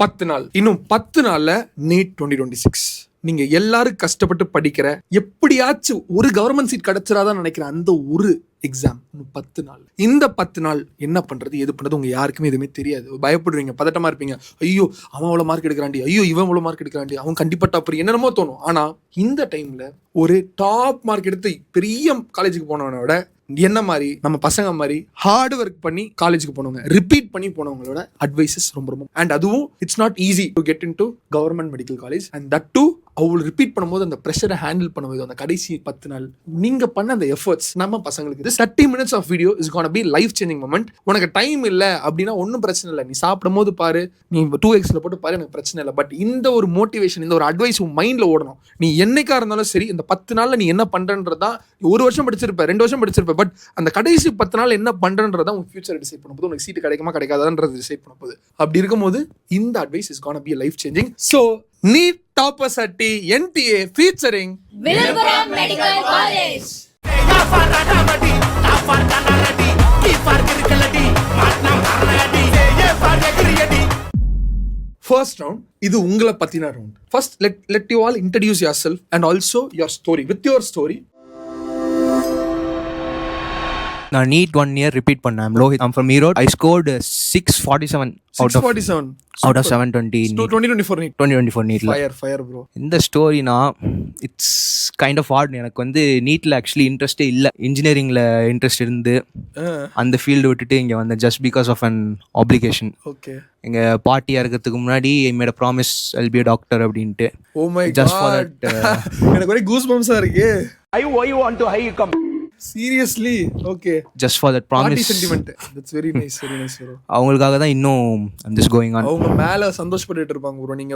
10 நாள், இன்னும் 10 நாள்ல நீட் 2026. நீங்க எல்லாரும் கஷ்டப்பட்டு படிக்கிற எப்படியாச்சும் ஒரு கவர்மெண்ட் சீட் கிடைச்சிடாதான் நினைக்கிற அந்த ஒரு எக்ஸாம் 10 நாள். இந்த 10 நாள் என்ன பண்றது எது பண்றது உங்க யாருக்குமே எதுவுமே தெரியாது. பயப்படுவீங்க, பதட்டமா இருப்பீங்க. ஐயோ அவன் அவ்வளவு மார்க் எடுக்கிறாண்டி, ஐயோ இவன் அவ்வளவு மார்க் எடுக்கிறாண்டி, அவன் கண்டிப்பா டாப்பர், என்னென்னமோ தோணும். ஆனா இந்த டைம்ல ஒரு டாப் மார்க் எடுத்து பெரிய காலேஜுக்கு போனவனோட என்ன மாதிரி நம்ம பசங்க மாதிரி ஹார்ட் ஒர்க் பண்ணி காலேஜுக்கு போனவங்க, ரிப்பீட் பண்ணி போனவங்களோட அட்வைசஸ் ரொம்ப ரொம்ப அண்ட் அதுவும் it's not easy to get in to government medical college. And that too அவள் ரிப்பீட் பண்ணும்போது அந்த ப்ரெஷரை ஹேண்டில் பண்ணும்போது அந்த கடைசி 10 நாள் நீங்க பண்ண அந்த எஃபர்ட்ஸ் நம்ம பசங்களுக்கு 30 minutes of video is gonna be life changing moment. உனக்கு டைம் இல்லை அப்படின்னா ஒன்றும் பிரச்சனை இல்லை, நீ சாப்பிடும் போது பாரு, நீ 2xல போட்டு பாரு, எனக்கு பிரச்சனை இல்லை. பட் இந்த ஒரு மோட்டிவேஷன், இந்த ஒரு அட்வைஸ் உன் மைண்ட்ல ஓடணும். நீ என்னைக்கா இருந்தாலும் சரி, இந்த 10 நாள்ல நீ என்ன பண்றன்றதா, ஒரு வருஷம் படிச்சிருப்ப, 2 வருஷம் படிச்சிருப்ப, பட் அந்த கடைசி 10 நாள் என்ன பண்றன்றதா உன் ஃபியூச்சர் டிசைட் பண்ண போது, உனக்கு சீட்டு கிடைக்குமா கிடைக்காதான்றது டிசைட் பண்ண போது. அப்படி இருக்கும்போது இந்த advice is gonna be life changing. So NEET toppers at NTA featuring Villupuram medical college. First round, இது உங்களை பத்தின round. First, let you all introduce yourself and also your story. With your story. நான் NEET 1 year repeat பண்ணேன். Lohith, I'm from Erode. I scored 647 out of 720 2024 NEET 2024 நீட்ல. Fire bro. இந்த ஸ்டோரினா it's kind of hard. எனக்கு வந்து நீட்ல actually இன்ட்ரெஸ்டே இல்லை. இன்ஜினியரிங்ல interest இருந்து அந்த ஃபீல்டு விட்டுட்டு இங்கே வந்தேன் just because of an application. Okay. எங்க பார்ட்டியா இருக்கிறதுக்கு முன்னாடி I made a promise I'll be a doctor அப்படின்ட்டு. Oh my god, just for that எனக்கு ஒரே கூஸ் பம்ப்ஸா இருக்கு. I want to high come. Seriously, okay. Just for that promise. Party sentiment. That's very nice bro. அவங்களுக்காக தான் இன்னும் this going on. அவங்க மேல சந்தோஷப்பட்டுட்டு இருப்பாங்க ப்ரோ. நீங்க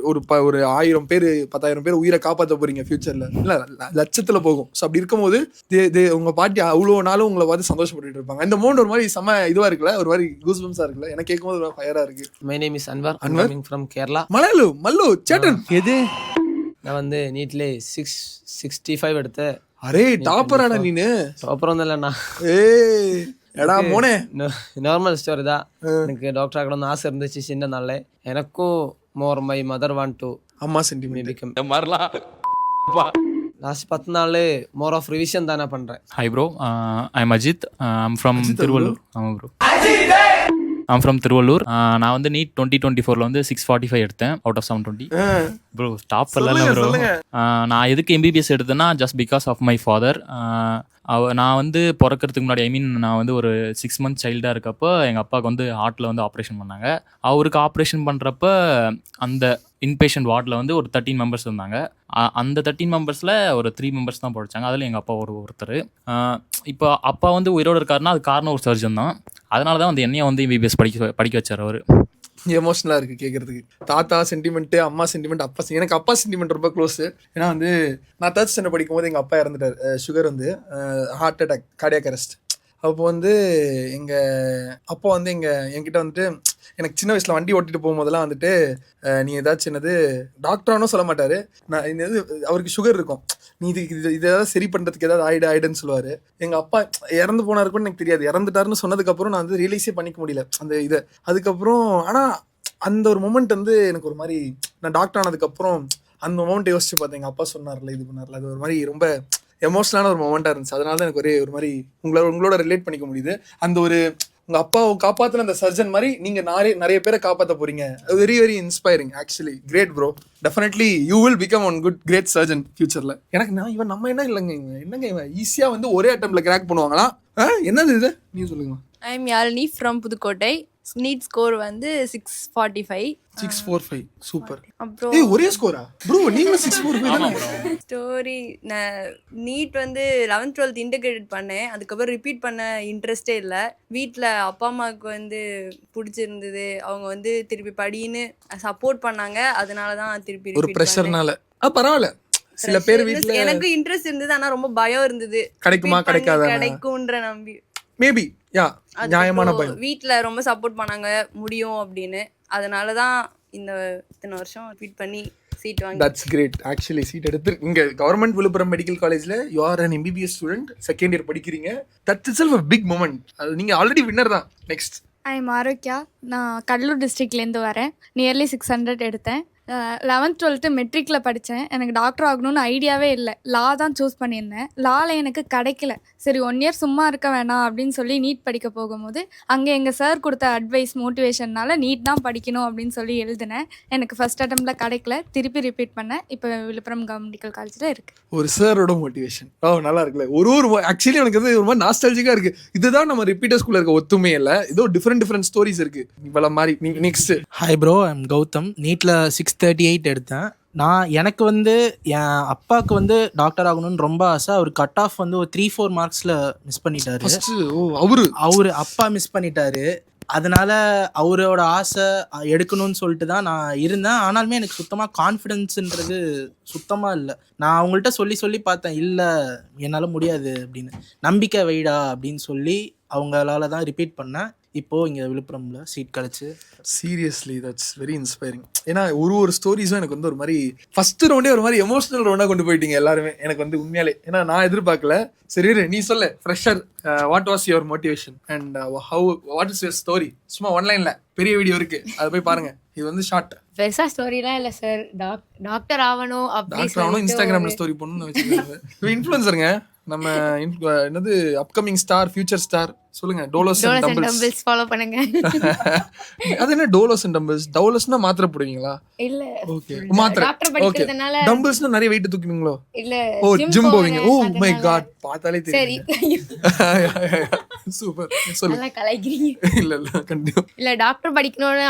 ஒரு 1000 பேர் 10,000 பேர் உயிரை காப்பாற்ற போறீங்க ஃபியூச்சர்ல, இல்ல லட்சத்துல போகும். ஸோ அப்படி இருக்கும்போது உங்க பாட்டி அவ்வளோ நாளும் உங்களை பார்த்து சந்தோஷப்பட்டுட்டு இருப்பாங்க. இந்த மோண்ட் ஒரு மாதிரி செம இதுவா இருக்குல்ல, ஒரு மாதிரி கூஸ் பம்ஸா இருக்குல்ல. எனக்கு கேட்கும்போது ஒரு ஃபயரா இருக்கு. My name is Anwar. Coming from Kerala. Mallu Satan. எது? நான் வந்து நீட்ல 665 எடுத்தேன். அரே டாப்பராடா நீனு. அப்புறம் இல்லைண்ணா, ஏய் எடா மோனே, நார்மல் ஸ்டோரி தான். எனக்கு டாக்டர் ஆகணும்னு ஆசை இருந்துச்சு சின்ன நாள்ல. எனக்கும் more my mother want to அம்மா சென்டிமெண்ட் பிகம் லாஸ்ட் 10 நாள் மோர் ஆஃப் ரிவிஷன் தானே பண்றேன். Hi bro, I am Ajith. I'm from Tiruvallur. ஆமாம் ப்ரோ, ஐம் ஃப்ரம் திருவள்ளூர். நான் வந்து நீட் 2024 வந்து 645 எடுத்தேன் அவுட் ஆஃப் 720. ப்ரோ டாப் இல்லை ப்ரோ. நான் எதுக்கு MBBS எடுத்தேன்னா just because of my father. நான் வந்து பிறக்கிறதுக்கு முன்னாடி நான் வந்து ஒரு 6 months சைல்டாக இருக்கப்போ எங்கள் அப்பாவுக்கு வந்து ஹார்ட்டில் வந்து ஆப்ரேஷன் பண்ணாங்க. அவருக்கு ஆப்ரேஷன் பண்ணுறப்ப அந்த இன்பேஷண்ட் வார்டில் வந்து ஒரு 13 members இருந்தாங்க. அந்த 13 members-ல் ஒரு 3 members தான் படித்தாங்க. அதில் எங்கள் அப்பா ஒருத்தர். இப்போ அப்பா வந்து உயிரோடு இருக்காருன்னா அது காரணம் ஒரு சர்ஜன் தான். அதனால தான் வந்து என்னையும் வந்து MBBS படிக்க வச்சார் அவர். எமோஷனலா இருக்கு கேட்கறதுக்கு. தாத்தா சென்டிமெண்ட், அம்மா சென்டிமெண்ட், அப்பா எனக்கு அப்பா சென்டிமெண்ட் ரொம்ப க்ளோஸ். ஏன்னா வந்து நான் 3rd standard படிக்கும் போது எங்கள் அப்பா இறந்துட்டார். சுகர் வந்து ஹார்ட் அட்டாக், கார்டியாக் அரெஸ்ட். அப்போ வந்து அப்பா வந்து என்கிட்ட வந்துட்டு எனக்கு சின்ன வயசில் வண்டி ஓட்டிட்டு போகும்போதெல்லாம் வந்துட்டு நீ ஏதாச்சும் என்னது டாக்டரானும் சொல்ல மாட்டார். நான் இது அவருக்கு சுகர் இருக்கும், நீ இது ஏதாவது சரி பண்ணுறதுக்கு ஏதாவது ஆயிடுன்னு சொல்லுவார். எங்கள் அப்பா இறந்து போனாருக்குன்னு எனக்கு தெரியாது. இறந்துட்டாருன்னு சொன்னதுக்கப்புறம் நான் வந்து ரியலைஸே பண்ணிக்க முடியல அந்த இதை. அதுக்கப்புறம் ஆனால் அந்த ஒரு மொமெண்ட் வந்து எனக்கு ஒரு மாதிரி, நான் டாக்டர் ஆனதுக்கப்புறம் அந்த மொமெண்ட் யோசிச்சு பார்த்தேன். எங்கள் அப்பா சொன்னார்ல, இது பண்ணார்ல, அது ஒரு மாதிரி ரொம்ப எமோஷனலான ஒரு மொமெண்ட்டாக இருந்துச்சு. அதனால தான் எனக்கு ஒரு மாதிரி உங்களோட ரிலேட் பண்ணிக்க முடியுது. அந்த ஒரு உங்கள் அப்பாவை காப்பாற்றின அந்த சர்ஜன் மாதிரி நீங்கள் நிறைய பேரை காப்பாற்ற போகிறீங்க. Very very inspiring actually. Great bro. Definitely you will become one good great surgeon ஃபியூச்சரில். எனக்கு நம்ம என்ன இல்லைங்க, என்னங்க இவன் ஈஸியாக வந்து ஒரே அட்டெம்ப்ட்ல கிராக் பண்ணுவாங்களா? என்னது இது நீ சொல்லுங்க. I am Yazhini from Pudukkottai. NEET score வந்து 645. 645 சூப்பர். அப்புறம் ஒரே ஸ்கோரா ப்ரோ? நீங்களும் 645 ஸ்டோரி. நான் நீட் வந்து 11th 12th இன்டகிரேட் பண்ணேன். அதுக்கப்புறம் ரிப்பீட் பண்ண இன்ட்ரெஸ்டே இல்லை. வீட்டில் அப்பா அம்மாவுக்கு வந்து பிடிச்சிருந்தது, அவங்க வந்து திருப்பி படின்னு சப்போர்ட் பண்ணாங்க. அதனால தான் திருப்பி ஒரு ப்ரெஷர்னால பரவாயில்ல. சில பேர் வீட்டில் எனக்கு இன்ட்ரெஸ்ட் இருந்தது, ஆனால் ரொம்ப பயம் இருந்தது, கிடைக்கும்ன்ற நம்பி. மேபி யா நியாயமான பயம். வீட்ல ரொம்ப சப்போர்ட் பண்ணாங்க முடியும் அப்படின்னு. அதனால தான் இத்தனை வருஷம் ரிப்பீட் பண்ணி சீட் வாங்கி. That's great actually. சீட் எடுத்து இங்க கவர்மெண்ட் விழுப்புரம் மெடிக்கல் காலேஜ்ல you are an MBBS student, 2nd year படிக்கிறீங்க. That's itself a big moment. அது நீங்க ஆல்ரெடி வின்னர் தான். Next I'm Arokya. நான் கடலூர் டிஸ்ட்ரிக்ட்லேருந்து வரேன். நியர்லி 600 எடுத்தேன். 11th 12th மெட்ரிக்கில் படித்தேன். எனக்கு டாக்டர் ஆகணும்னு ஐடியாவே இல்லை. லா தான் சூஸ் பண்ணியிருந்தேன். லாவில் எனக்கு கிடைக்கல. சரி 1 இயர் சும்மா இருக்க வேணாம் அப்படின்னு சொல்லி நீட் படிக்க போகும்போது அங்கே எங்கள் சார் கொடுத்த அட்வைஸ் மோட்டிவேஷன்னால நீட் தான் படிக்கணும் அப்படின்னு சொல்லி எழுதினேன். எனக்கு ஃபர்ஸ்ட் அட்டம்ப்டில் கிடைக்கல. திருப்பி ரிப்பீட் பண்ணேன். இப்போ விழுப்புரம் கவர்மெண்ட் மெடிக்கல் காலேஜில் இருக்குது. ஒரு சாரோட மோட்டிவேஷன் நல்லா இருக்குல்ல. ஒரு ஆக்சுவலி எனக்கு வந்து ஒரு மாதிரி நாஸ்டாலஜிக்கா இருக்கு. இதுதான் நம்ம ரிப்பீட்டர்ஸ்குள்ள இருக்க ஒத்துமே இல்லை. ஏதோ டிஃப்ரெண்ட் ஸ்டோரிஸ் இருக்கு இவ்வளவு மாதிரி. Next. Hi bro, I'm Gautham. நீட்டில் 638 எடுத்தேன். எனக்கு வந்து என் அப்பாவுக்கு வந்து டாக்டர் ஆகணும்னு ரொம்ப ஆசை. அவர் கட் ஆஃப் வந்து ஒரு 3-4 மார்க்ஸில் மிஸ் பண்ணிட்டாரு. அவரு அப்பா மிஸ் பண்ணிட்டாரு. அதனால அவரோட ஆசை எடுக்கணும்னு சொல்லிட்டு தான் நான் இருந்தேன். ஆனாலுமே எனக்கு சுத்தமாக கான்ஃபிடென்ஸுன்றது சுத்தமாக இல்லை. நான் அவங்கள்ட்ட சொல்லி பார்த்தேன், இல்லை என்னால் முடியாது அப்படின்னு. நம்பிக்கை வைடா அப்படின்னு சொல்லி அவங்களால தான் ரிப்பீட் பண்ணேன். இப்போது இங்கே விழுப்புரம்ல சீட் கிடச்சி. Seriously that's very inspiring. ஏன்னா ஒரு ஸ்டோரிஸும் எனக்கு வந்து ஒரு மாதிரி ஃபர்ஸ்ட் ரவுண்டே ஒரு மாதிரி எமோஷனல் ரவுண்டாக கொண்டு போயிட்டீங்க எல்லாருமே. எனக்கு வந்து உண்மையாலே ஏன்னா நான் எதிர்பார்க்கல. சரி நீ சொல்ல fresher, what was your motivation and what is your story? சும்மா ஒன்லைன்ல பெரிய வீடியோ இருக்கு, அதை போய் பாருங்க. இது வந்து ஷார்ட். பெருசா ஸ்டோரிலாம் இல்லை சார். டாக்டர் ஆகணும் டாக்டர் ஆகணும், இன்ஸ்டாகிராம்ல ஸ்டோரி பண்ணணும்னு வச்சுக்கோங்க. இன்ஃப்ளூயன்சருங்க நம்ம. என்னது அப்கமிங் ஸ்டார், ஃபியூச்சர் ஸ்டார் சொல்லுங்க. டோலோஸ் அண்ட் டம்பிள்ஸ் ஃபாலோ பண்ணுங்க. அது என்ன டோலோஸ் அண்ட் டம்பிள்ஸ்? டோலோஸ்னா மாத்திரை போடுவீங்களா? இல்ல ஓகே, மாத்திரை. டாக்டர் படிக்கிறதுனால. டம்பிள்ஸ்னா நிறைய வெயிட் தூக்குவீங்களோ? இல்ல ஓ ஜிம் போவீங்க. ஓ மை காட், பார்த்தாலே சரி. சூப்பர். சொல்லுங்க. நல்லா கலாய்க்கிறீங்க. இல்ல கண்டிப்பா இல்ல டாக்டர் படிக்கணும்னு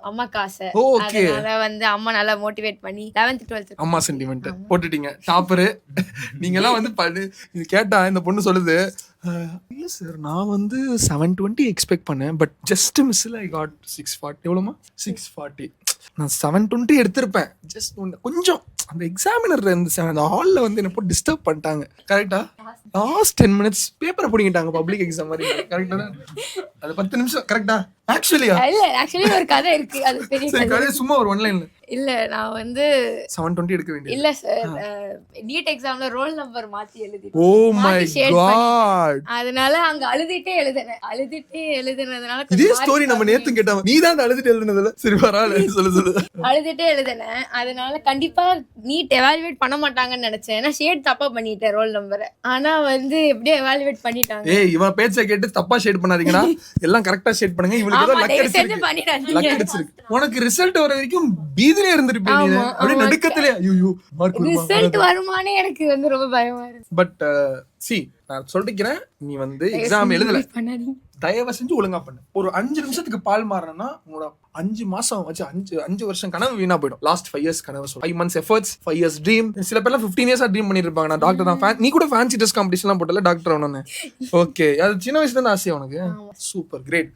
அம்மாக்கு ஆசை. ஓகே. அதனால வந்து அம்மா நல்லா மோட்டிவேட் பண்ணி 11th 12th அம்மா சென்டிமெண்ட் போட்டுட்டீங்க. டாப்பரு நீங்க எல்லாம் வந்து இது கேட்டா இந்த பொண்ணு சொல்லுது, இல்ல சார் நான் வந்து 720 எக்ஸ்பெக்ட் பண்ணேன், பட் ஜஸ்ட் மிஸ்ல ஐ காட் 640. எவ்வளோமா? 640. நான் 720 எடுத்திருப்பேன். ஜஸ்ட் கொஞ்சம் அந்த எக்ஸாமினர் அந்த ஹாலில் வந்து என்ன போட்டு டிஸ்டர்ப் பண்ணிட்டாங்க. கரெக்டா? லாஸ்ட் 10 minutes பேப்பரை பிடிங்கிட்டாங்க. பப்ளிக் எக்ஸாம் மாதிரி. கரெக்டா? அது 10 நிமிஷம். கரெக்டா? ஆக்சுவலி ஒரு கதை இருக்கு. அது பெரிய கதை. சும்மா ஒரு ஒன்லைன்ல. இல்ல நான் வந்து 720 எடுக்க வேண்டியது. இல்ல சார், நீட் எக்ஸாம்ல ரோல் நம்பர் மாத்தி எழுதி. Oh my god. அதனால அங்க அழுதுட்டே எழுதுனதுனால இதே ஸ்டோரி நம்ம நேத்து கேட்டோம். நீ தான் அழுதுட்டு எழுதுனதுல. சரி பரவாயில்ல, சொல்லு. அழுதுட்டே எழுதுனேன். அதனால கண்டிப்பா நீட் எவாலுவேட் பண்ண மாட்டாங்கன்னு நினைச்சேன். ஏன்னா ஷேட் தப்பா பண்ணிட்டேன் ரோல் நம்பர். ஆனா வந்து எப்படியே எவாலுவேட் பண்ணிட்டாங்க. ஏய் இவன் பேச்சை கேட்டு தப்பா ஷேட் பண்ணாதீங்கடா. எல்லாம் கரெக்டா ஷேட் பண்ணுங்க. இவளுக்கு ஏதோ லக் அடிச்சிருக்கு. உனக்கு ரிசல்ட் வர வரைக்கும் பீதிலே இருந்திருப்பீங்க. அப்படியே நடுக்கத்திலே ஐயோ மார்க் ரிசல்ட் வருமானே எனக்கு வந்து ரொம்ப பயமா இருக்கு. பட் சி நான் சொல்லிக்கிறேன், நீ வந்து எக்ஸாம் எழுதல, தயவு செஞ்சு ஒழுங்கா பண்ணு. ஒரு 5 நிமிஷத்துக்கு பால் மாறணும்னா உங்களோட 5 மாசம் வச்சு 5 வருஷம் கனவு வீணா போயிடும். லாஸ்ட் 5 years கனவு. 5 months efforts, 5 years ட்ரீம். சில பேர்லாம் 15 years ட்ரீம் பண்ணிட்டு இருப்பாங்க. நான் டாக்டர் தான். நீ கூட ஃபேன்சி ட்ரெஸ் காம்படிஷன்லாம் போட்டல டாக்டர் ஆகணும்னு. ஓகே, அது சின்ன வயசுல இருந்து ஆசையா உனக்கு? Super great.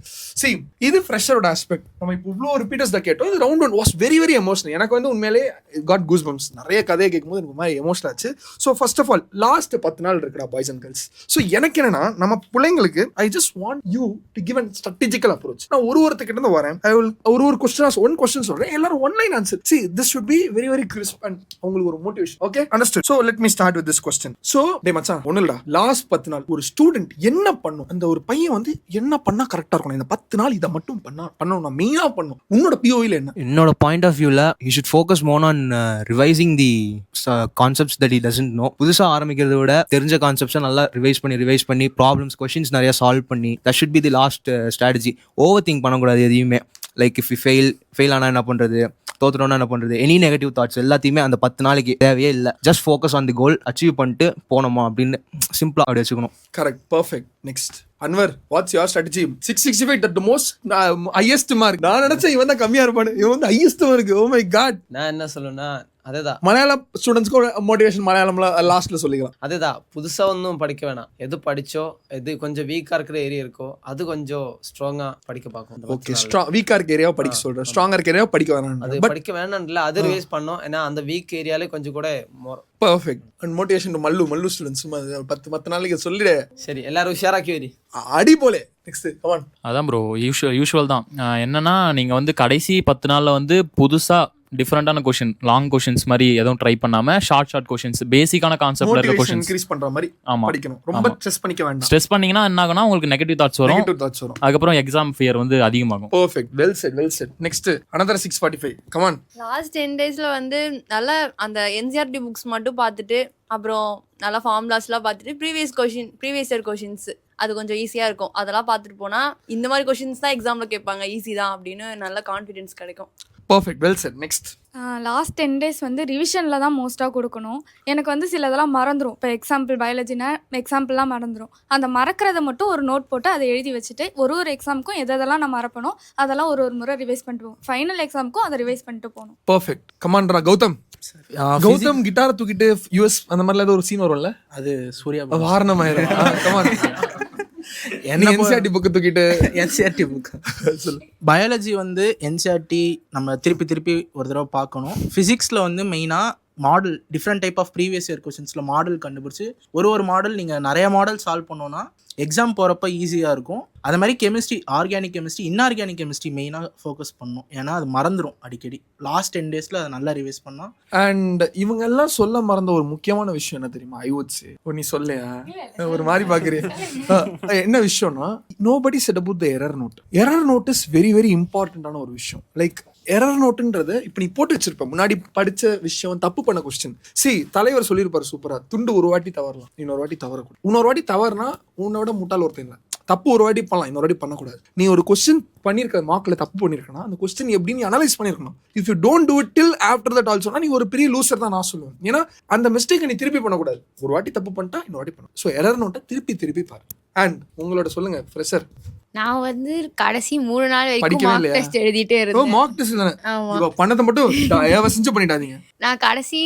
சி இது ஃப்ரெஷரோட ஆஸ்பெக்ட். நம்ம இப்போ இவ்வளோ ரிப்பீட்டர்ஸ் தான் கேட்டோம். இது round 1 was very very emotional. எனக்கு வந்து உண்மையிலே காட் கூஸ் பம்ப்ஸ். நிறைய கதையை கேட்கும்போது எனக்கு மாதிரி எமோஷனல் ஆச்சு. So first of all last 10 நாள் இருக்கிறா பாய்ஸ் அண்ட் கேர்ள்ஸ். ஸோ எனக்கு என்னன்னா நம்ம பிள்ளைங்களுக்கு I just want you to give an strategical approach. நான் ஒருத்தர்கிட்ட இருந்து வரேன். ஐ வில் ஒரு கொஸ்டின் சொல்றேன். எல்லாரும் one line answer. See this should be very very crisp and உங்களுக்கு ஒரு motivation. Okay, understood. So let me start with this question. So டேய் மச்சான், ஒண்ணுலடா, லாஸ்ட் 10 நாள் ஒரு ஸ்டூடெண்ட் என்ன பண்ணும்? அந்த ஒரு பையன் வந்து என்ன பண்ணா கரெக்டா இருக்கும்? இந்த 10 நாள் இதை மட்டும் பண்ணணும், நான் மெயினா பண்ணும். உன்னோட POV என்ன? என்னோட பாயிண்ட் ஆஃப் வியூல you should focus more on revising the concepts that he doesn't know. புதுசா ஆரம்பிக்கிறத விட தெரிஞ்ச கான்செப்ட்ஸை நல்லா ரிவைஸ் பண்ணி ப்ராப்ளம்ஸ் கொஸ்டின்ஸ் நிறைய சால்வ் பண்ணி that should be the last strategy. Over think பண்ணக்கூடாது எதையுமே. லைக் இஃப் யூ ஃபெயில் ஆனால் என்ன பண்ணுறது, தோத்துட்டோன்னா என்ன பண்ணுறது, எனி நெகட்டிவ் தாட்ஸ் எல்லாத்தையுமே அந்த 10 நாளைக்கு தேவையே இல்லை. Just focus on the goal, achieve பண்ணிட்டு போனோமா அப்படின்னு சிம்பிளாக அப்படி வச்சுக்கணும். Correct, perfect. Next Anwar, what's your strategy? 665 that the most highest mark. நான் நினைச்சேன் இவன் தான் கம்மியா இருப்பானு. இவன் வந்து highest mark. Oh my god. நான் என்ன சொல்லுன்னா அதேதான் மலையாள ஸ்டூடெண்ட்ஸ்க்கு மோட்டிவேஷன் மலையாளம்ல லாஸ்ட்ல சொல்லிக்கலாம். அதேதான், புதுசா ஒன்றும் படிக்க வேணாம். எது படிச்சோ, எது கொஞ்சம் வீக்கா இருக்கிற ஏரியா இருக்கோ அது கொஞ்சம் ஸ்ட்ராங்கா படிக்க பார்க்கும். ஓகே, வீக்கா இருக்க ஏரியாவை படிக்க சொல்றேன், ஸ்ட்ராங்கா இருக்க ஏரியாவை படிக்க வேணாம். அது படிக்க வேணாம் இல்ல, அது ரிவைஸ் பண்ணோம். ஏன்னா அந்த வீக் ஏரியாலே கொஞ்சம் கூட மோர் perfect. And motivation to Mallu students 10 நாளைக்கு சொல்லிடு. சரி, எல்லாரும் உஷாராக்கி வரி அடி போலே. Next come on. அதான் ப்ரோ, யூஷுவல் தான். என்னன்னா நீங்கள் வந்து கடைசி 10 நாளில் வந்து புதுசாக டிஃப்ரெண்டான கொஷின், லாங் கொஷின்ஸ் மாதிரி எதுவும் ட்ரை பண்ணாம ஷார்ட் கொஷின்ஸ், பேசிக்கான கான்செப்ட்ல இருக்க மோட்டிவேஷன் கொஷின்ஸ். இன்க்ரீஸ் பண்ற மாதிரி ஆமா. படிக்கணும். ரொம்ப ஸ்ட்ரெஸ் பண்ணிக்க வேண்டாம். ஸ்ட்ரெஸ் பண்ணீங்கன்னா என்ன ஆகும்னா உங்களுக்கு நெகட்டிவ் தாட்ஸ் வரும். நெகட்டிவ் தாட்ஸ் வரும். அதுக்கப்புறம் எக்ஸாம் ஃபியர் வந்து அதிகமாகும். Perfect. Well set. Next another 645. Come on. Last 10 டேஸ்ல வந்து நல்லா அந்த என்சிஆர்டி புக்ஸ் மட்டும் பார்த்துட்டு, அப்புறம் நல்லா ஃபார்முலாஸ்லாம் பார்த்துட்டு, ப்ரீவியஸ் இயர் கொஷின்ஸ் அது கொஞ்சம் ஈஸியாக இருக்கும், அதெல்லாம் பார்த்துட்டு போனால் இந்த மாதிரி கொஷின்ஸ் தான் எக்ஸாமில் கேட்பாங்க, ஈஸி தான் அப்படின்னு நல்ல கான்ஃபிடென்ஸ் கிடைக்கும். Perfect. Well set. Next. Last 10 days வந்து ரிவிஷனில் தான் மோஸ்ட்டாக கொடுக்கணும். எனக்கு வந்து சிலதெல்லாம் மறந்துடும். இப்போ எக்ஸாம்பிள் பயாலஜினா எக்ஸாம்பிள்லாம் மறந்துடும். அந்த மறக்கிறத மட்டும் ஒரு நோட் போட்டு அதை எழுதி வச்சுட்டு ஒரு எக்ஸாமுக்கும் எதெல்லாம் நான் மறப்பணும் அதெல்லாம் ஒரு முறை ரிவைஸ் பண்ணிட்டு போவோம். ஃபைனல் எக்ஸாமுக்கும் அதை ரிவைஸ் பண்ணிட்டு போகணும். பெர்ஃபெக்ட். கமான்ரா கௌதம். கௌதம் கிட்டாரை தூக்கிட்டு யூஎஸ் அந்த மாதிரில ஏதோ ஒரு சீன் வரும்ல, அது Suriya Vaaranam Aayiram. Come on. NCERT book தூக்கிட்டு என்சிஆர்டி புக் பயாலஜி வந்து என்சிஆர்டி நம்ம திருப்பி ஒரு தடவை பார்க்கணும். ஃபிசிக்ஸில் வந்து மெயினாக model different type of previous year கொஷின்ஸில் மாடல் கண்டுபிடிச்சி ஒரு மாடல் நீங்கள் நிறைய மாடல் சால்வ் பண்ணோன்னா எக்ஸாம் போகிறப்ப ஈஸியாக இருக்கும். அது மாதிரி chemistry, organic chemistry, inorganic chemistry மெயினாக ஃபோக்கஸ் பண்ணணும். ஏன்னா அது மறந்துடும் அடிக்கடி. லாஸ்ட் 10 டேஸில் அதை நல்லா ரிவைஸ் பண்ணால். அண்ட் இவங்க எல்லாம் சொல்ல மறந்த ஒரு முக்கியமான விஷயம் என்ன தெரியுமா? ஐவோட்ஸ் நீ சொல்லையா ஒரு மாதிரி பாக்குறிய என்ன விஷயம்னா, nobody said about the error note. Error note is very very இம்பார்ட்டன்டான ஒரு விஷயம். லைக் எரர் நோட்டுன்றது இப்போ நீ போட்டு வச்சிருப்ப முன்னாடி படிச்ச விஷயம், தப்பு பண்ண கொஸ்டின். தலைவர் சொல்லியிருப்பாரு சூப்பரா, துண்டு ஒரு வாட்டி தவறலாம், இன்னொரு வாட்டி தவறக்கூடாது. இன்னொரு வாட்டி தவறுனா உன்னோட முட்டாள் ஒருத்தன் இல்லை. தப்பு ஒரு வாட்டி பண்ணலாம், இன்னொரு வாட்டி பண்ணக்கூடாது. நீ ஒரு கொஸ்டின் பண்ணியிருக்க மார்க்ல தப்பு பண்ணியிருக்கனா அந்த கொஸ்டின் எப்படி நீ அனலைஸ் பண்ணிருக்கணும். If you don't do it till after that ஆல்சோனா நீ ஒரு பெரிய லூசர் தான் நான் சொல்லுவேன். ஏன்னா அந்த மிஸ்டேக்கை நீ திருப்பி பண்ணக்கூடாது. ஒரு வாட்டி தப்பு பண்ணிட்டா இன்னொரு வாட்டி பண்ணணும். ஸோ எரர் நோட்டை திருப்பி பாரு. அண்ட் உங்களோட சொல்லுங்க ஃப்ரெஷர். நான் வந்து கடைசி 3 நாள் வரைக்கும் படிக்கவே மார்க் இல்லையா? டெஸ்ட் எழுதிட்டே ஓ இருந்தேன். மார்க் டெஸ்ட் தானே. ஆமா. இவ பண்ணத மட்டும் தயவு பண்ணிடாதீங்க. நான் கடைசி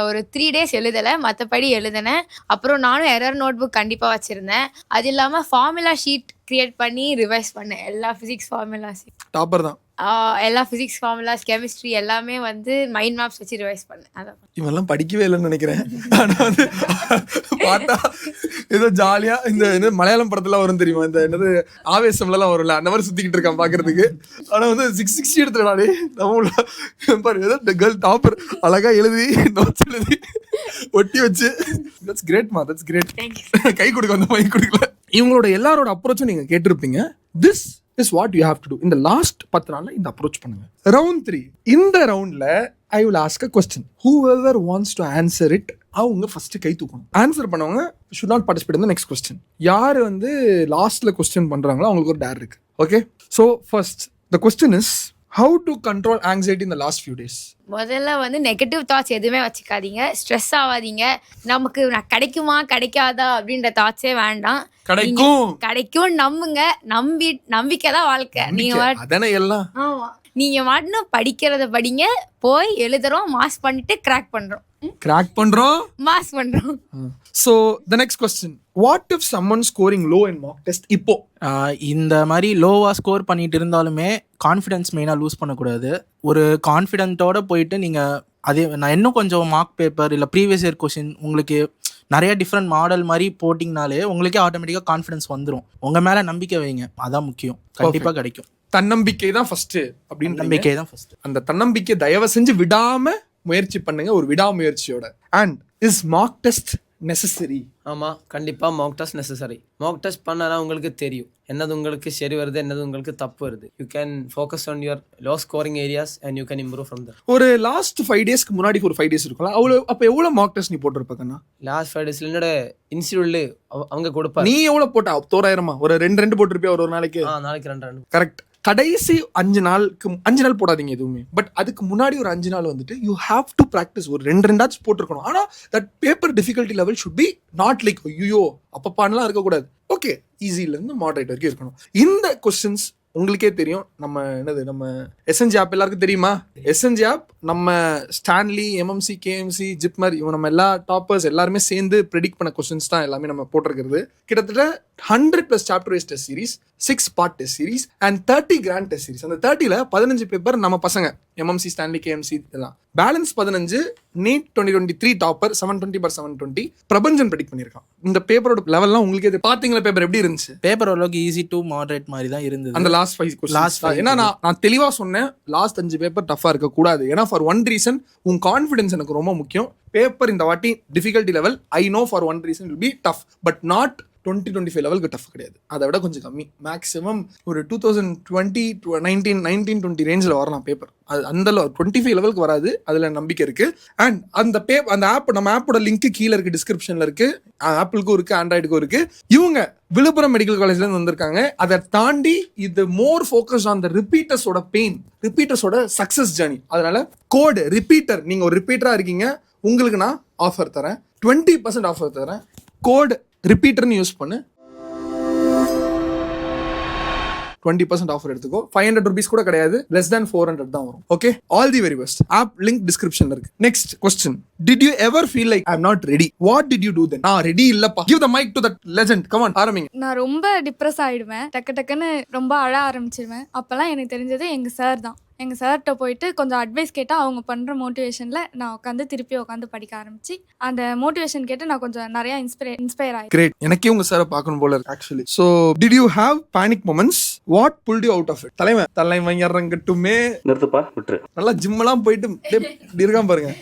ஒரு 3 டேஸ் எழுதலை, மற்றபடி எழுதினேன். அப்புறம் நானும் எரர் நோட் புக் கண்டிப்பாக வச்சுருந்தேன். அது இல்லாமல் ஃபார்முலா ஷீட் கிரியேட் பண்ணி ரிவைஸ் பண்ணேன். எல்லா ஃபிசிக்ஸ் ஃபார்முலாஸ், டாப்பர் தான். எல்லா ஃபிசிக்ஸ் ஃபார்முலாஸ், கெமிஸ்ட்ரி எல்லாமே வந்து மைண்ட் மேப்ஸ் வச்சு ரிவைஸ் பண்ணேன். அதான் இவெல்லாம் படிக்கவே இல்லைன்னு நினைக்கிறேன். ஆனா வந்து பார்த்தா ஏதோ ஜாலியா இந்த மலையாளம் படத்துல வரும் தெரியுமா, இந்த என்னது ஆவேசம்லாம் வரும்ல, அந்த மாதிரி சுத்திக்கிட்டு இருக்கான் பாக்குறதுக்கு. ஆனா வந்து 660 எடுத்துடாடே நம்ம பாரு. ஏதோ கேர்ள் டாப்பர் அழகா எழுதி நோட்ஸ் எழுதி ஒட்டி வச்சு. தட்ஸ் கிரேட் மா, தட்ஸ் கிரேட். கை கொடுக்க வந்து மைக் கொடுக்கல. இவங்களோட எல்லாரோட அப்ரோச்சும் நீங்க கேட்டிருப்பீங்க. This is what you have to do. இந்த லாஸ்ட் 10 நாள்ல இந்த அப்ரோச் பண்ணுங்க. ரவுண்ட் 3. இந்த ரவுண்ட்ல I will ask a question. Whoever wants to answer it, அவங்க ஃபர்ஸ்ட் கை தூக்கணும். ஆன்சர் பண்ணவங்க should not participate in the next question. யார் வந்து லாஸ்ட்ல கொஸ்டின் பண்றாங்களோ அவங்களுக்கு ஒரு டேர் இருக்கு. Okay, so first the question is how to control anxiety in the last few days. முதல்ல வந்து நெகட்டிவ் தாட்ஸ் எதுவுமே வச்சுக்காதீங்க, ஸ்ட்ரெஸ் ஆகாதீங்க. நமக்கு கிடைக்குமா கிடைக்காதா அப்படின்ற தாட்ஸே வேண்டாம். கிடைக்கும் நம்புங்க. நம்பிக்கை தான் வாழ்க்கை. நீங்க அதானே எல்லாம். ஆமா, நீங்க மட்டும் படிக்கிறத படிங்க, போய் எழுதுறோம், மாஸ் பண்ணிட்டு கிராக் பண்றோம். மாஸ் பண்றோம். So the next question, what if someone scoring low in mock test? இப்போ இந்த மாதிரி லோவாக ஸ்கோர் பண்ணிட்டு இருந்தாலுமே கான்ஃபிடென்ஸ் மெயினாக லூஸ் பண்ணக்கூடாது. ஒரு கான்ஃபிடென்ட்டோட போயிட்டு நீங்கள் அதே நான் இன்னும் கொஞ்சம் மார்க் பேப்பர் இல்லை ப்ரீவியஸ் இயர் கொஷின் உங்களுக்கு நிறைய டிஃப்ரெண்ட் மாடல் மாதிரி போட்டிங்கனாலே உங்களுக்கே ஆட்டோமேட்டிக்காக கான்ஃபிடன்ஸ் வந்துடும். உங்கள் மேலே நம்பிக்கை வைங்க, அதான் முக்கியம். கண்டிப்பாக கிடைக்கும். தன்னம்பிக்கை தான் ஃபர்ஸ்ட். அப்படின்னு நம்பிக்கை தான் ஃபர்ஸ்ட். அந்த தன்னம்பிக்கை தயவு செஞ்சு விடாம முயற்சி பண்ணுங்க, ஒரு விடாமுயற்சியோட. And is mark test necessary? ஆமாம், கண்டிப்பாக mark test necessary. Mark test பண்ணனா உங்களுக்கு தெரியும் என்னது உங்களுக்கு சரி வருது, என்னது உங்களுக்கு தப்பு வருது. You can focus on your low scoring areas and you can improve from that. ஒரு லாஸ்ட் 5 டேஸ்க்கு முன்னாடி ஒரு 5 டேஸ் இருக்கும்ல, அவ்வளோ அப்போ எவ்வளோ மார்க் டெஸ்ட் நீ போட்டிருப்பேன்னா? லாஸ்ட் 5 டேஸ்ல என்னோட இன்ஸ்டியூட்ல அவங்க கொடுப்பாங்க. நீ எவ்வளோ போட்டா? தோராயிரமா ஒரு 2 போட்டிருப்பியா ஒரு நாளைக்கு? நாளைக்கு 2. கரெக்ட். கடைசி 5 நாள் போடாதீங்க எதுவுமே. பட் அதுக்கு முன்னாடி ஒரு 5 நாள் வந்துட்டு யூ ஹாவ் டு ப்ராக்டிஸ். ஒரு 2 போட்டிருக்கணும். ஆனா that paper difficulty level should be not like ஐயோ அப்பப்பான்லாம் இருக்கக்கூடாது. ஓகே, ஈஸில இருந்து மாடரேட் வரைக்கும் இருக்கணும். இந்த கொஸ்டின்ஸ் உங்களுக்கே தெரியும். நம்ம எஸ்என்ஜி ஆப் எல்லாருக்கும் தெரியுமா? எஸ்என்ஜி ஆப் நம்ம ஸ்டான்லி, எம்எம்சி, கேஎம்சி, ஜிப்மர் இவங்க நம்ம எல்லா டாப்பர்ஸ் எல்லாருமே சேர்ந்து ப்ரெடிக்ட் பண்ண கொஸ்டின்ஸ் தான் எல்லாமே நம்ம போட்டிருக்கிறது. கிட்டத்தட்ட 100+ chapter wise test series, 6 part test series and 30 grand test series. அந்த 30ல 15 பேப்பர் நம்ம பசங்க எம்எம்சி, ஸ்டான்லி, கேஎம்சி எல்லாம். Balance 15 NEET 2023 topper 720/720 Prabhanjan predict பண்ணியிருக்கான். இந்த பேப்பரோட லெவல்லாம் உங்களுக்கு பாத்தீங்களா? பேப்பர் எப்படி இருந்துச்சு? பேப்பர் ஓரளவுக்கு ஈஸி டு மாடரேட் மாதிரி தான் இருந்தது. அந்த லாஸ்ட் 5 ஏன்னா நான் தெளிவா சொன்னேன் லாஸ்ட் 5 பேப்பர் டஃபா இருக்க கூடாது. ஏன்னா ஃபார் ஒன் ரீசன், உன் கான்ஃபிடன்ஸ் எனக்கு ரொம்ப முக்கியம். பேப்பர் இந்த வாட்டி difficulty level I know for one reason will be tough, but not 2025 லெவலுக்கு டஃப் கிடையாது, அதை விட கொஞ்சம் கம்மி. மேக்ஸிமம் ஒரு 2020 1920 ரேஞ்சில் வரலாம் பேப்பர். அது அந்த 25 லெவலுக்கு வராது, அதில் நம்பிக்கை இருக்குது. அண்ட் அந்த ஆப், நம்ம ஆப்போட லிங்க் கீழே இருக்குது, டிஸ்கிரிப்ஷனில் இருக்குது. ஆப்பிளுக்கும் இருக்குது, ஆண்ட்ராய்டுக்கும் இருக்குது. இவங்க விழுப்புரம் மெடிக்கல் காலேஜ்லேருந்து வந்திருக்காங்க. அதை தாண்டி இது மோர் ஃபோக்கஸ் ஆன் த ரிப்பீட்டர்ஸோட பெயின், ரிப்பீட்டர்ஸோட சக்ஸஸ் ஜேர்னி. அதனால கோடு ரிப்பீட்டர், நீங்கள் ஒரு ரிப்பீட்டராக இருக்கீங்க, உங்களுக்கு நான் ஆஃபர் தரேன், 20% ஆஃபர் தரேன். கோட் ரிப்பீட்டர்னு யூஸ் பண்ணு, 20% ஆஃபர் எடுத்துக்கோ. 500 rupees கூட கிடையாது, லெஸ் தேன் 400 தான் வரும். Okay, all the very best. App link டிஸ்கிரிப்ஷன்ல இருக்கு. Next question, did you ever feel like I am not ready? What did you do then? நான் ரெடி இல்லப்பா. Give the mic to that legend. Come on, ஆரம்பிங்க. நான் ரொம்ப depress ஆயிடுவேன், டக்குன்னு ரொம்ப அழ ஆரம்பிச்சிருவேன். அப்போல்லாம் எனக்கு தெரிஞ்சது எங்கள் சார் தான். எங்கள் சார்கிட்ட போயிட்டு கொஞ்சம் அட்வைஸ் கேட்டால் அவங்க பண்ணுற மோட்டிவேஷனில் நான் திருப்பி உட்காந்து படிக்க ஆரம்பிச்சு, அந்த மோட்டிவேஷன் கேட்டு நான் கொஞ்சம் நிறையா இன்ஸ்பயர் ஆகி. கிரேட். எனக்கே உங்க சாரை பார்க்கணும் போல இருக்கு actually. So did you have panic moments? What pulled you out of it? தலைவன் இறங்கட்டுமே, நிறுத்துப்பா, விட்டுரு. நல்லா ஜிம்மெல்லாம் போயிட்டு இப்படி இருக்கான் பாருங்க.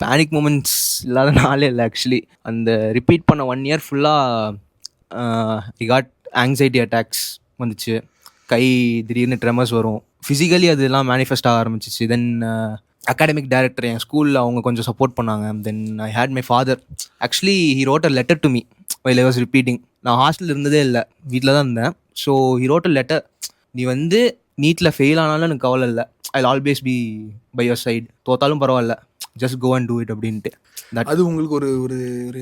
பேனிக் மூமெண்ட்ஸ் இல்லாத நாளே இல்லை ஆக்சுவலி. அந்த ரிப்பீட் பண்ண 1 year ஃபுல்லாக காட் ஆங்ஸைட்டி அட்டாக்ஸ் வந்துச்சு. கை திடீர்னு ட்ரெமர்ஸ் வரும். ஃபிசிக்கலி அதெல்லாம் மேனிஃபெஸ்ட் ஆக ஆரம்பிச்சிச்சு. தென் அகாடமிக் டைரக்டர் என் ஸ்கூலில் அவங்க கொஞ்சம் சப்போர்ட் பண்ணாங்க. Then I had my father. Actually he wrote a letter to me while I was repeating. நான் ஹாஸ்டல் இருந்ததே இல்லை, வீட்டில் தான் இருந்தேன். So he wrote a letter, நீ நீட்டில் ஃபெயில் ஆனாலும் எனக்கு கவலை இல்லை, I always be by your side, தோத்தாலும் பரவாயில்ல, just go and do it அப்படின்ட்டு. அது உங்களுக்கு ஒரு ஒரு ஒரு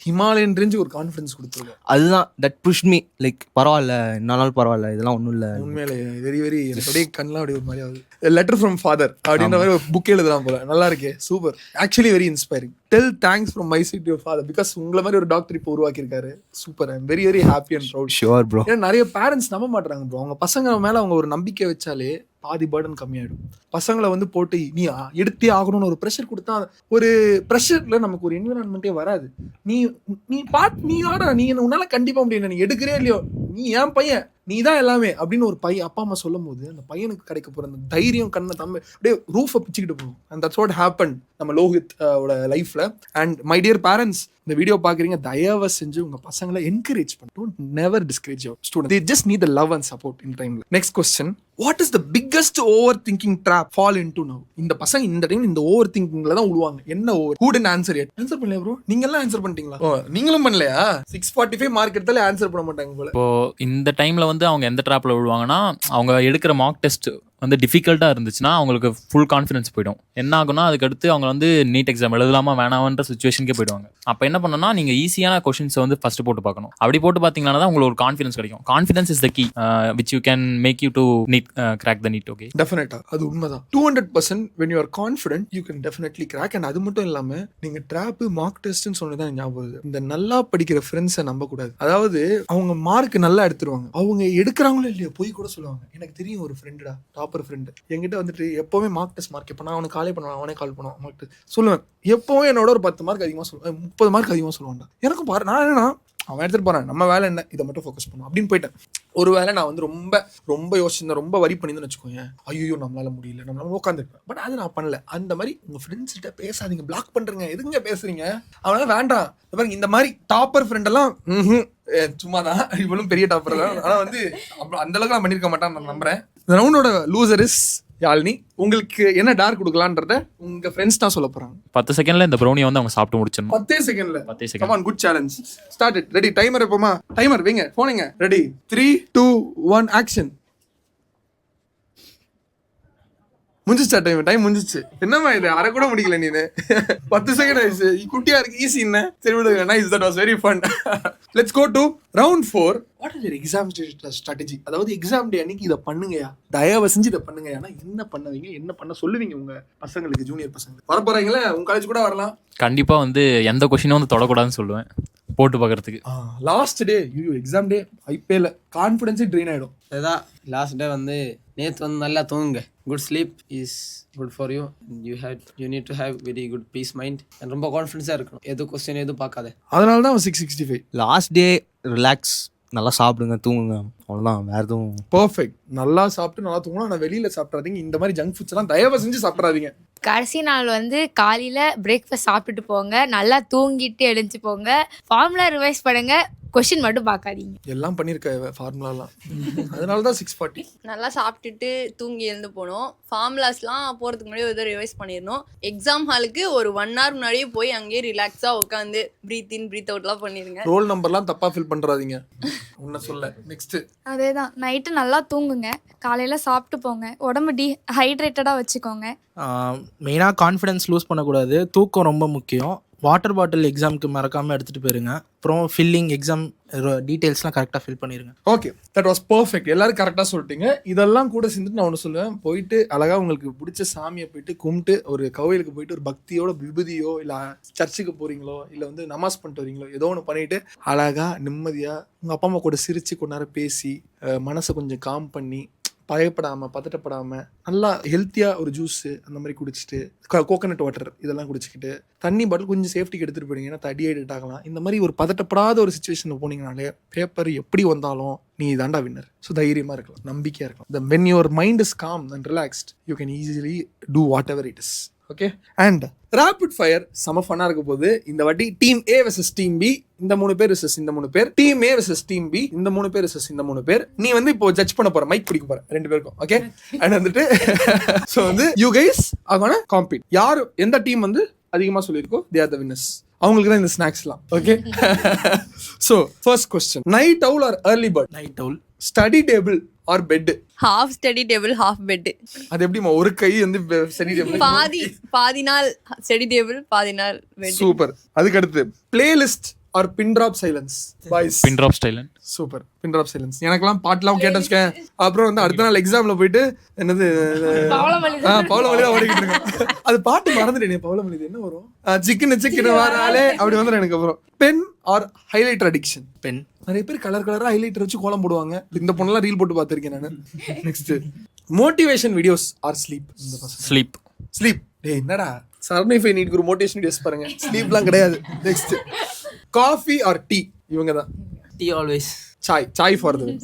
ஹிமாலயன் ரேஞ்சு ஒரு கான்ஃபிடன்ஸ் கொடுத்துருக்கோம். அதுதான் தட் புஷ் மீ, லைக் பரவாயில்ல, என்னாலும் பரவாயில்ல, இதெல்லாம் ஒன்றும் இல்லை. உண்மையிலே வெரி வெரி அப்படியே கண்ணெலாம் அப்படி ஒரு மாதிரி ஆகுது. லெட்டர் ஃப்ரம் ஃபாதர் அப்படின்ற மாதிரி ஒரு புக் எழுதலாம் போல. நல்லா இருக்கே, super. Actually very inspiring. Tell thanks from my side to your father, because உங்களை மாதிரி ஒரு டாக்டர் இப்போ உருவாக்கியிருக்காரு. Super. I am very very happy and proud. Sure bro. ஏன்னா நிறைய பேரண்ட்ஸ் நம்ப மாட்டாங்க ப்ரோ. அவங்க பசங்க மேலே அவங்க ஒரு நம்பிக்கை வச்சாலே பாதி பேர்டன் கம்மியாயிடும். பசங்களை போட்டு நீ எடுத்தே ஆகணும்னு ஒரு ப்ரெஷர் கொடுத்தா, ஒரு ப்ரெஷர்ல நமக்கு ஒரு என்விரான்மெண்ட்டே வராது. நீ ஆடா, நீ உன்னால கண்டிப்பா முடியும், நீ எடுக்கிறே இல்லையோ, நீ ஏன் பையன், நீ தான் எல்லாமே அப்படின்னு ஒரு பையன் அப்பா அம்மா சொல்லும் போது அந்த பையனுக்கு கிடைக்க போற அந்த தைரியம் கண்ணை அப்படியே ரூஃபை பிச்சுக்கிட்டு போகும். அண்ட் தட்ஸ் வாட் ஹேப்பன் நம்ம லோஹித் ஓட லைஃப்ல. அண்ட் மை டியர் பேரண்ட்ஸ், இந்த வீடியோ பாக்குறீங்க, தயவு செஞ்சு உங்க பசங்களை என்கரேஜ் பண்ணு. Don't never discourage your students. they just need the love and support in timeல. Next question, what is the biggest overthinking trap fall into now? இந்த பசங்க இந்த டைம் இந்த ஓவர் திங்கிங்ல தான் உழுவாங்க. என்ன over? who didn't answer yet? Answer பண்ணல bro. நீங்க எல்லாம் ஆன்சர் பண்ணிட்டீங்களா? நீங்களும் பண்ணலையா? 645 மார்க் எடுத்தாலே ஆன்சர் பண்ண மாட்டாங்க போல. இப்போ இந்த டைம்ல அவங்க எந்த ட்ராப்ல விழுவாங்கன்னா, அவங்க எடுக்கிற மார்க் டெஸ்ட் டிஃபிகல்ட்டாக இருந்துச்சுன்னா அவங்களுக்கு ஃபுல் கான்ஃபிடன்ஸ் போயிடும். என்ன ஆகுனா அதுக்கடுத்து அவங்க நீட் எக்ஸாம் எழுதலாமா வேணாமன்ற சுச்சுவேஷனுக்கே போயிடுவாங்க. அப்போ என்ன பண்ணணும்னா, நீங்கள் ஈஸியான கொஷின்ஸை ஃபஸ்ட்டு போட்டு பார்க்கணும். அப்படி போட்டு பார்த்தீங்கன்னா தான் உங்களுக்கு ஒரு கான்ஃபிடன்ஸ் கிடைக்கும். Confidence is the key which you can make you to NEET crack the NEET. Okay, டெஃபினட்டா அது உண்மைதான். 200% when you are confident you can definitely crack. and அது மட்டும் இல்லாம நீங்க ட்ராப் மார்க் டெஸ்ட்னு சொன்னதான் ஞாபகம். இந்த நல்லா படிக்கிற ஃப்ரெண்ட்ஸை நம்ப கூடாது. அதாவது அவங்க மார்க் நல்லா எடுத்துருவாங்க, அவங்க எடுக்கிறாங்களோ இல்லையோ போய் கூட சொல்லுவாங்க. எனக்கு தெரியும் ஒரு ஃப்ரெண்டுடா, டாப்பர் ஃப்ரெண்டு, என்கிட்ட எப்பவுமே மார்க் டெஸ்ட் மார்க் இப்போ நான் அவனுக்கு காலே பண்ணுவேன், அவனே கால் பண்ணுவான் மார்க் டெஸ்ட் சொல்லுவேன். எப்பவும் என்னோட ஒரு 10 மார்க் அதிகமாக சொல்லுவேன், 30 மார்க் அதிகமாக சொல்லுவான்டா. எனக்கும் பாரு, நான் என்னன்னா அவன் எடுத்துட்டு போறான், நம்ம வேலை என்ன, இதை மட்டும் ஃபோக்கஸ் பண்ணுவோம் அப்படின்னு போயிட்டேன். ஒரு வேலை நான் ரொம்ப ரொம்ப யோசிச்சிருந்தேன், ரொம்ப வரி பண்ணியிருந்தேன்னு வச்சுக்கோங்க, ஐயோ நம்மளால முடியல, நம்மளால உட்காந்துருப்பேன். பட் அது நான் பண்ணல. அந்த மாதிரி உங்க ஃப்ரெண்ட்ஸ் கிட்ட பேசாதீங்க, பிளாக் பண்றீங்க, எதுங்க பேசுறீங்க, அவனால வேண்டாம். பாருங்க இந்த மாதிரி டாப்பர் ஃப்ரெண்ட் எல்லாம் சும்மாதான், இவளும் பெரிய டாப்பர் தான். ஆனா அந்த அளவுக்கு நான் பண்ணிருக்க மாட்டான்னு நான் நம்புறேன். இந்த ரவுண்டோட லூசர் இஸ் யாழ்னி. உங்களுக்கு என்ன டார்க் கொடுக்கலான்றத உங்க ஃப்ரெண்ட்ஸ் தான் சொல்ல போறாங்க. 10 செகண்ட்ல இந்த ப்ரௌனியை அவங்க சாப்பிட்டு முடிச்சிடணும். 10 செகண்ட்ல. 10 second. Come on, good challenge. Start it. Ready, timer எப்போமா? டைமர் வைங்க, போனீங்க. Ready, 3 2 1 action. முடிஞ்சிச்சா டைம் முடிஞ்சிச்சு. என்னமா இது, அரை கூட முடிக்கல நீ. 10 செகண்ட் ஆயிடுச்சு, குட்டியா இருக்கு, ஈஸி. என்ன சரி விடுங்க. Nice, that was very fun. Let's go to round 4. What is your exam strategy? அதாவது எக்ஸாம் டே அன்னைக்கு இதை பண்ணுங்கயா, தயவு செஞ்சு இதை பண்ணுங்க. ஆனா என்ன பண்ணுவீங்க, என்ன பண்ண சொல்லுவீங்க உங்க பசங்களுக்கு, ஜூனியர் பசங்களுக்கு? வர போறீங்களா, உங்க காலேஜ் கூட வரலாம். கண்டிப்பா எந்த கொஸ்டினும் தொடக்கூடாதுன்னு சொல்லுவேன், போட்டு பார்க்கறதுக்கு. Last day exam day IPL கான்ஃபிடன்ஸே ட்ரெயின் ஆயிடும். அதுதான் லாஸ்ட் டே நேற்று நல்லா தூங்குங்க. Good sleep is good for you. You need to have very good peace mind. ரொம்ப கான்ஃபிடன்ஸாக இருக்கணும், எது கொஸ்டின் எதுவும் பார்க்காத. அதனால தான் 665. லாஸ்ட் டே ரிலாக்ஸ், நல்லா சாப்பிடுங்க, தூங்குங்க, அவ்வளோதான். வேறு எதுவும் பர்ஃபெக்ட். நல்லா சாப்பிட்டு நல்லா தூங்கணும். ஆனால் வெளியில சாப்பிட்றாதீங்க. இந்த மாதிரி ஜங்க் ஃபுட்ஸ் எல்லாம் தயவு செஞ்சு சாப்பிட்றாதீங்க. கடைசி நாள் வந்து காலையில் பிரேக்ஃபாஸ்ட் சாப்பிட்டுட்டு போங்க, நல்லா தூங்கிட்டு எழுந்துச்சு போங்க, ஃபார்முலா ரிவைஸ் பண்ணுங்க, கொஷின் மட்டும் பார்க்காதீங்க. எல்லாம் பண்ணியிருக்க ஃபார்முலாலாம். அதனால தான் 640. நல்லா சாப்பிட்டுட்டு தூங்கி எழுந்து போகணும். ஃபார்முலாஸ்லாம் போகிறதுக்கு முன்னாடி ஒரு ரிவைஸ் பண்ணிடணும். எக்ஸாம் ஹாலுக்கு ஒரு 1 hour முன்னாடியே போய் அங்கேயே ரிலாக்ஸாக உட்காந்து ப்ரீத் இன் ப்ரீத் அவுட்லாம் பண்ணிடுங்க. ரோல் நம்பர்லாம் தப்பா ஃபில் பண்றாதீங்க. உன்ன சொல்ல. நெக்ஸ்ட் அதே தான், நைட்டு நல்லா தூங்குங்க, காலையில் சாப்பிட்டு போங்க, உடம்பு ஹைட்ரேட்டடாக வச்சுக்கோங்க. மெயினாக கான்ஃபிடென்ஸ் லூஸ் பண்ணக்கூடாது. தூக்கம் ரொம்ப முக்கியம். வாட்டர் பாட்டில் எக்ஸாமுக்கு மறக்காமல் எடுத்துகிட்டு போயிருங்க. அப்புறம் ஃபில்லிங் எக்ஸாம் டீட்டெயில்ஸ்லாம் கரெக்டாக ஃபில் பண்ணிடுங்க. Okay, that was perfect. எல்லாரும் கரெக்டாக சொல்லிட்டீங்க. இதெல்லாம் கூட சேர்ந்துட்டு நான் ஒன்று சொல்லுவேன். போயிட்டு அழகா உங்களுக்கு பிடிச்ச சாமியை போயிட்டு கும்பிட்டு ஒரு கோவிலுக்கு போயிட்டு ஒரு பக்தியோட விபூதியோ இல்லை சர்ச்சுக்கு போறீங்களோ இல்லை வந்து நமாஸ் பண்ணிட்டு வரீங்களோ ஏதோ ஒன்று பண்ணிட்டு அழகா நிம்மதியாக உங்கள் அப்பா அம்மா கூட சிரிச்சு கொஞ்ச நேரம் பேசி மனசை கொஞ்சம் காம் பண்ணி பயப்படாமல் பதட்டப்படாமல் நல்லா ஹெல்த்தியாக ஒரு ஜூஸு அந்த மாதிரி குடிச்சிட்டு கோகனட் வாட்டர் இதெல்லாம் குடிச்சிக்கிட்டு தண்ணி பாட்டில் கொஞ்சம் சேஃப்டிக்கு எடுத்துகிட்டு போனீங்கன்னா டீஹைட்ரேட் ஆகலாம். இந்த மாதிரி ஒரு பதட்டப்படாத ஒரு சுச்சுவேஷனுக்கு போனீங்கனாலே பேப்பர் எப்படி வந்தாலும் நீ தாண்டா வின்னர். ஸோ தைரியமாக இருக்கலாம், நம்பிக்கையாக இருக்கலாம். When your mind is calm and relaxed you can easily do whatever it is. Okay, and rapid fire செம ஃபன்னாக இருக்க போது. இந்த வாட்டி team A versus team B, இந்த 3 பேர் வெர்சஸ் இந்த 3 பேர், team A versus team B, இந்த 3 பேர் வெர்சஸ் இந்த 3 பேர். நீ வந்து இப்போ ஜட்ஜ் பண்ண போற, மைக் பிடிக்க போற 2 பேருக்கும். ஓகே, அண்ட் வந்துட்டு ஸோ வந்து you guys are gonna compete. யார் எந்த டீம் வந்து அதிகமாக சொல்லியிருக்கோ தே ஆர் த வின்னர்ஸ். அவங்களுக்கு தான் இந்த ஸ்நாக்ஸ்லாம். Okay, so first question, night owl or early bird? Night owl. Study table or bed? Half study table half bed. அது எப்படிமா ஒரு கை வந்து ஸ்டடி டேபிள்? பாதி நாள் ஸ்டடி டேபிள், பாதி நாள் பெட். சூப்பர். அதுக்கு அடுத்து playlist or pin drop silence? Boys pin drop silence. Super. Pin drop silence. எனக்கெல்லாம் பாட்டுலாம் கேட்டு வச்சுக்கேன். அப்புறம் வந்து அடுத்த நாள் எக்ஸாம்ல போயிட்டு என்னது பவளமல்லி தான் ஓடிக்கிட்டு இருக்கேன். அது பாட்டு மறந்துட்டேன். பவளமல்லி என்ன வரும்? சிக்கன் வராலே அப்படி வந்துடும் எனக்கு. அப்புறம் pen or highlighter addiction? Pen. நிறைய பேர் கலர் ஹைலைட்டர் வச்சு கோலம் போடுவாங்க. இந்த பொண்ணெல்லாம் ரீல் போட்டு பார்த்திருக்கேன் நான். Next, motivation videos or sleep? Sleep. Sleep. டேய் என்னடா சரணிஃபை நீட் ஒரு மோட்டிவேஷன் வீடியோஸ் பாருங்க. ஸ்லீப்லாம் கிடையாது. Next, coffee or tea? இவங்க தான். Tea always. Chai for the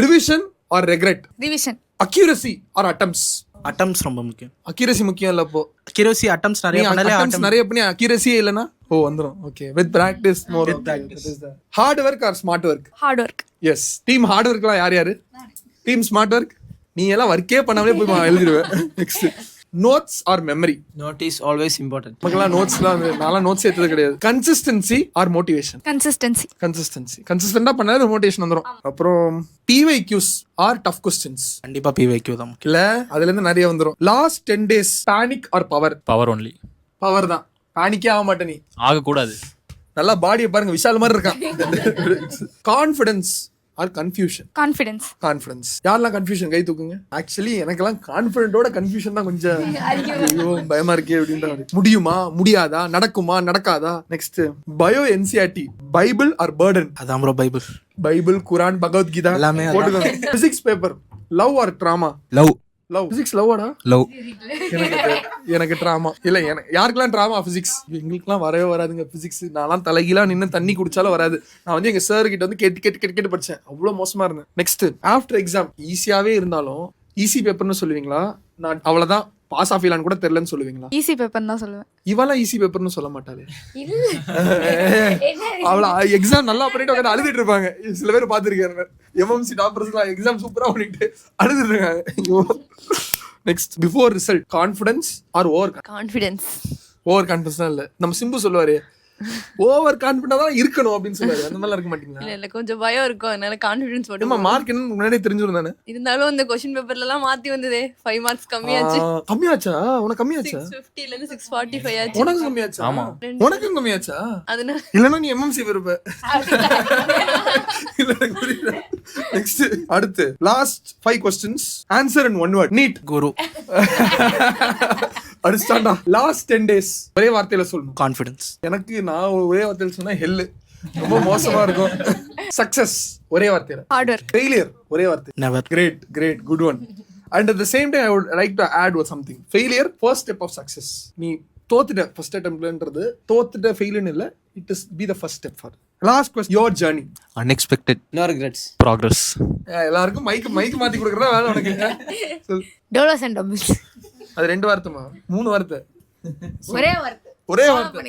revision or regret? Revision. Accuracy or attempts? Attempts ரொம்ப முக்கியம். அக்யூரசி முக்கியம் இல்ல. அப்போ அக்யூரசி அட்டம்ஸ் நிறைய பண்ணாலே அட்டம்ஸ் நிறைய பண்ணி அக்யூரசியே இல்லனா வந்துரும். Okay, with practice more. With practice. Hard work or smart work? Hard work. Yes. Team hard ஒர்க்லாம் யாரு? Team smart work. நீ எல்லாம் ஒர்க்கே பண்ணாமலே போய் எழுதிடுவேன். Next, notes or memory? Note is always important. நமக்கெல்லாம் நோட்ஸ்லாம் நான்லாம் நோட்ஸ் ஏற்றது கிடையாது. Consistency or motivation? கன்சிஸ்டன்சி. கன்சிஸ்டன்டா பண்ணாத மோட்டிவேஷன் வந்துரும். அப்புறம் PYQs ஆர் டஃப் கொஸ்டின்ஸ்? கண்டிப்பா PYQ தான் முக்கியம். இல்ல அதுல இருந்து நிறைய வந்துரும். Last 10 days panic or power? Power only. Power தான். பேனிக்கே ஆக மாட்டே நீ. ஆகக்கூடாது. நல்லா பாடியை பாருங்க, விஷால் மாதிரி இருக்கான். Confidence or confusion? கான்ஃபிடன்ஸ். யாரெல்லாம் கன்ஃபியூஷன் கை தூக்குங்க. ஆக்சுவலி எனக்கெல்லாம் கான்ஃபிடென்ட்டோட கன்ஃபியூஷன் தான் கொஞ்சம் ஐயோ பயமா இருக்கே அப்படின்ற மாதிரி. முடியுமா முடியாதா, நடக்குமா நடக்காதா? Next, bio NCERT bible or burden? அதான் bro bible. Bible, Quran, Bhagavad Gita எல்லாமே போட்டுக்கோங்க. Physics paper love or trauma? Love. Physics லவ்வாடா? லவ். எனக்கு ட்ராமா இல்ல. யாருக்கெல்லாம் ட்ராமா பிசிக்ஸ்? எங்களுக்குலாம் வரவே வராதுங்க பிசிக்ஸ். நான்லாம் தலைகீழா நின்று தண்ணி குடிச்சாலும் வராது. நான் வந்து எங்க சார் கிட்ட வந்து கேட்டு படிச்சேன். அவ்வளவு மோசமா இருந்தேன். நெக்ஸ்ட், ஆஃப்டர் எக்ஸாம் ஈஸியாவே இருந்தாலும் ஈஸி பேப்பர்னு சொல்லுவீங்களா? நான் அவ்வளவுதான் பாஸ் ஆஃபிலான்னு கூட தெரியலன்னு சொல்லுவீங்களா? ஈஸி பேப்பர் தான் சொல்லுவேன். இவெல்லாம் ஈஸி பேப்பர்னு சொல்ல மாட்டாளே. அவள எக்ஸாம் நல்லா பண்ணிட்டு உட்காந்து அழுதுட்டு இருப்பாங்க. சில பேர் பாத்துருக்காரு. MMC டாக்டர்ஸ்லாம் எக்ஸாம் சூப்பரா பண்ணிட்டு அழுதுட்டு இருக்காங்க. Next, before result confidence or over confidence? Over confidence இல்ல. நம்ம சிம்பு சொல்லுவாரு ஓவர் கான்ஃபிடன்டா தான் இருக்கணும் அப்படின்னு சொல்லுவாரு. அந்த மாதிரி இருக்க மாட்டீங்களா? இல்ல கொஞ்சம் பயம் இருக்கும், அதனால கான்ஃபிடன்ஸ் மட்டும். நம்ம மார்க் என்ன முன்னாடியே தெரிஞ்சிருந்தானே. இருந்தாலும் அந்த क्वेश्चन பேப்பர்ல எல்லாம் மாத்தி வந்ததே 5 மார்க்ஸ் கம்மியாச்சு. கம்மியாச்சா? உனக்கு கம்மியாச்சா? 650 ல இருந்து 645 ஆச்சு. உனக்கு கம்மியாச்சா? ஆமா. உனக்கு கம்மியாச்சா? அதனால இல்லனா நீ MMC விருப்ப. இல்ல எனக்கு புரியல. நெக்ஸ்ட், அடுத்து last 5 questions answer in one word. NEET guru. அடிச்சாண்டா. லாஸ்ட் 10 days ஒரே வார்த்தையில சொல்லணும். கான்ஃபிடன்ஸ். எனக்கு நான் ஒரே வார்த்தையில சொன்னா ஹெல் ரொம்ப மோசமா இருக்கும். சக்சஸ் ஒரே வார்த்தையில. Hard work. ஃபெயிலியர் ஒரே வார்த்தை. Never. Great, good one. And at the same time, I would like to add with something. Failure, first step of success. நீ தோத்துட்ட ஃபர்ஸ்ட் அட்டெம்ப்ட்லன்றது தோத்துட்ட ஃபெயிலியர் இல்ல. It is be the first step for last question, your journey. Unexpected. No regrets. Progress. எல்லாருக்கும் mic மாத்தி கொடுக்குறதா வேலை உனக்கு. சொல்லு. டோலோஸ் and dumbbells. அது 2 வார்த்தைமா 3 வார்த்தை? ஒரே வார்த்தை. ஒரே வார்த்தை.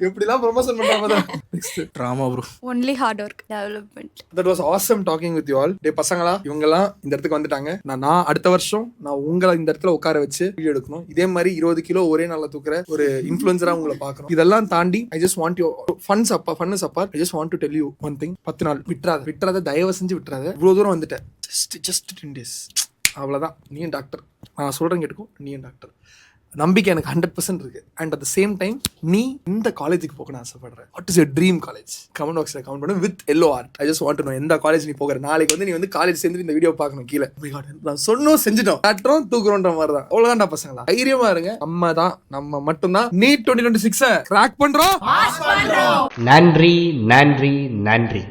எப்படிலாம் ப்ரொமோஷன் பண்றாங்க. Next drama bro. Only hard work. Development. That was awesome talking with you all. டே பசங்களா, இவங்கெல்லாம் இந்த இடத்துக்கு வந்துட்டாங்க. நான் அடுத்த வருஷம் நான் உங்களை இந்த இடத்துல உட்கார வச்சு வீடியோ எடுக்கணும். இதே மாதிரி 20 கிலோ ஒரே நாள்ல தூக்குற ஒரு இன்ஃப்ளூயன்சரா உங்களை பார்க்கணும். இதெல்லாம் தாண்டி I just want you fun is apart. I just want to tell you one thing. 10 நாள் விட்டுறாத, தயவு செஞ்சு விட்டுறாத. இவ்வளவு தூரம் வந்துட்டேன். just 10 days. அவ்வளவுதான். நீயும் டாக்டர். நான் சொல்றேன் கேட்டுக்கோ, நீயும் டாக்டர். நம்பிக்கை எனக்கு 100% இருக்கு. And at the same time நீ இந்த காலேஜுக்கு போகணும்னு ஆசைப்படுறேன். What is your dream college? Comment பாக்ஸ்ல கமெண்ட் பண்ணு with yellow art. I just want to know எந்த காலேஜ் நீ போகிற. நாளைக்கு வந்து நீ வந்து காலேஜ் சேர்ந்து இந்த வீடியோ பார்க்கணும். கீழே நான் சொன்னோம் செஞ்சுட்டோம், கட்டுறோம் தூக்குறோன்ற மாதிரி தான். அவ்வளவுதான்டா பசங்களா, தைரியமா இருங்க. நம்ம மட்டும்தான் நீட் 2026 கிராக் பண்றோம். நன்றி நன்றி நன்றி.